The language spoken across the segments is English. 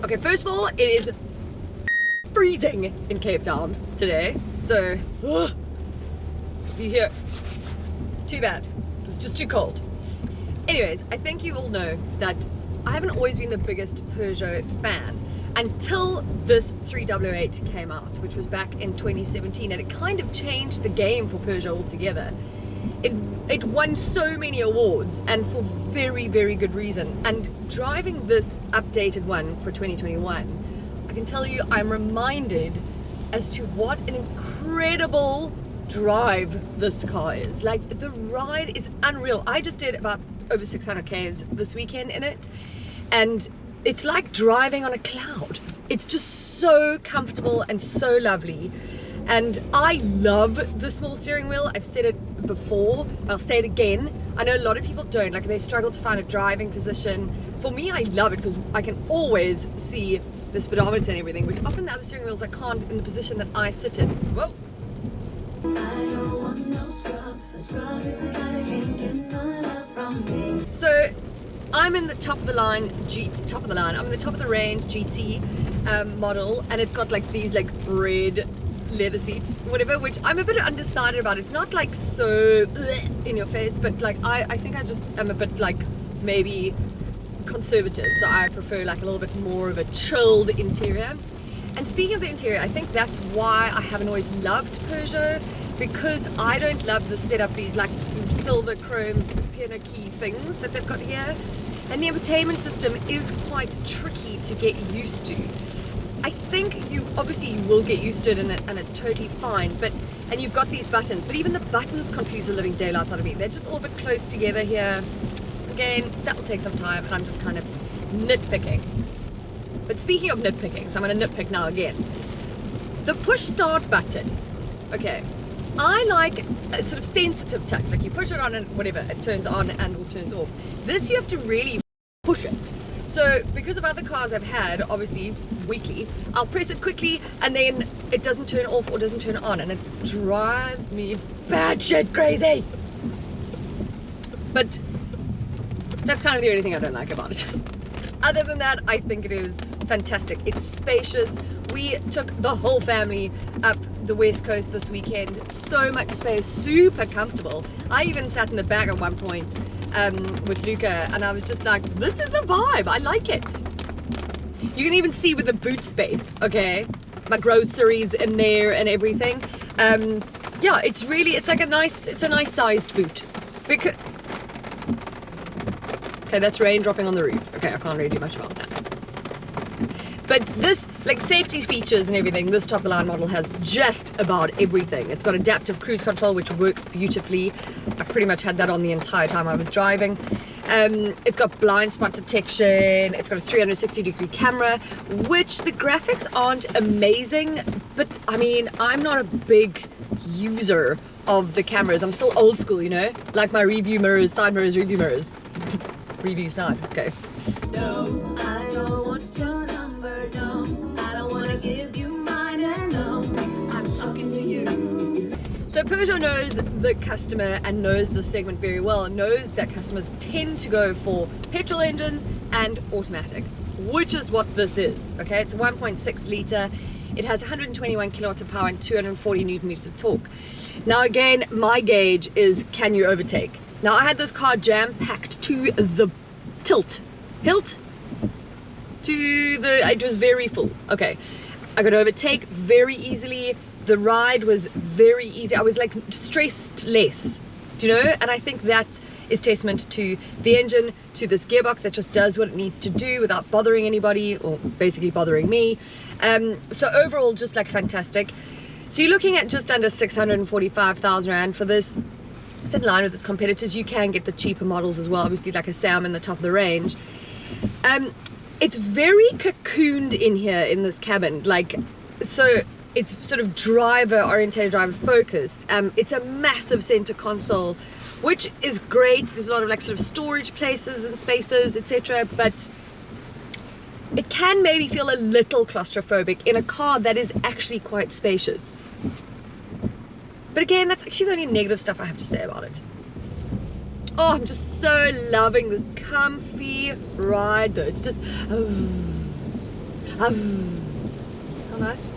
Okay, first of all, it is freezing in Cape Town today. So, you hear, too bad. It's just too cold. Anyways, I think you all know that I haven't always been the biggest Peugeot fan until this 308 came out, which was back in 2017, and it kind of changed the game for Peugeot altogether. It won so many awards, and for very, very good reason. And driving this updated one for 2021, I can tell you I'm reminded as to what an incredible drive this car is. Like, the ride is unreal. I just did about over 600 Ks this weekend in it, and it's like driving on a cloud. It's just so comfortable and so lovely. And I love the small steering wheel. I've said it before, I'll say it again. I know a lot of people don't, like they struggle to find a driving position. For me, I love it because I can always see the speedometer and everything, which often the other steering wheels I can't in the position that I sit in. Whoa. So I'm in the top of the line I'm in the top of the range GT model, and it's got like these like red leather seats, whatever, which I'm a bit undecided about. It's not like so in your face, but like I think I just am a bit like maybe conservative, so I prefer like a little bit more of a chilled interior. And speaking of the interior, I think that's why I haven't always loved Peugeot, because I don't love the setup, these like silver chrome piano key things that they've got here, and the entertainment system is quite tricky to get used to. I think you will get used to it, and it's totally fine, and you've got these buttons, but even the buttons confuse the living daylights out of me. They're just all a bit close together here. Again, that will take some time, and I'm just kind of nitpicking. But speaking of nitpicking, so I'm going to nitpick now again. The push start button, okay, I like a sort of sensitive touch, like you push it on and whatever, it turns on and or turns off. This you have to really push it. So because of other cars I've had, obviously weekly, I'll press it quickly and then it doesn't turn off or doesn't turn on, and it drives me batshit crazy. But that's kind of the only thing I don't like about it. Other than that, I think it is fantastic. It's spacious. We took the whole family up the west coast this weekend. So much space, super comfortable. I even sat in the back at one point with Luca, and I was just like, this is a vibe. I like it. You can even see with the boot space, okay? My groceries in there and everything. Yeah, it's like a nice sized boot. Because okay, that's rain dropping on the roof. Okay, I can't really do much about that. But this, like safety features and everything, this top of the line model has just about everything. It's got adaptive cruise control, which works beautifully. I pretty much had that on the entire time I was driving. It's got blind spot detection. It's got a 360-degree camera, which the graphics aren't amazing, but I mean, I'm not a big user of the cameras. I'm still old school, you know, like my review mirrors, side mirrors, review mirrors. Review side, okay. No, I don't want your number, no. I don't want to give you mine, and no, I'm talking to you. So Peugeot knows the customer and knows the segment very well, and knows that customers tend to go for petrol engines and automatic, which is what this is, okay? It's a 1.6 litre. It has 121 kilowatts of power and 240 newton meters of torque. Now again, my gauge is, can you overtake? Now I had this car jam-packed to the hilt to the, it was very full. Okay, I could overtake very easily. The ride was very easy. I was like stressed less, do you know? And I think that is testament to the engine, to this gearbox that just does what it needs to do without bothering anybody, or basically bothering me. So overall, just like fantastic. So you're looking at just under 645,000 Rand for this. It's in line with its competitors. You can get the cheaper models as well, obviously, like I say, I'm in the top of the range. It's very cocooned in here in this cabin, like, so it's sort of driver oriented, driver focused. It's a massive center console, which is great. There's a lot of like sort of storage places and spaces, etc., but it can maybe feel a little claustrophobic in a car that is actually quite spacious. But again, that's actually the only negative stuff I have to say about it. Oh, I'm just so loving this comfy ride though. It's just, oh. How nice.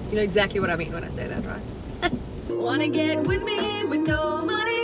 You know exactly what I mean when I say that, right? Wanna get with me with no money?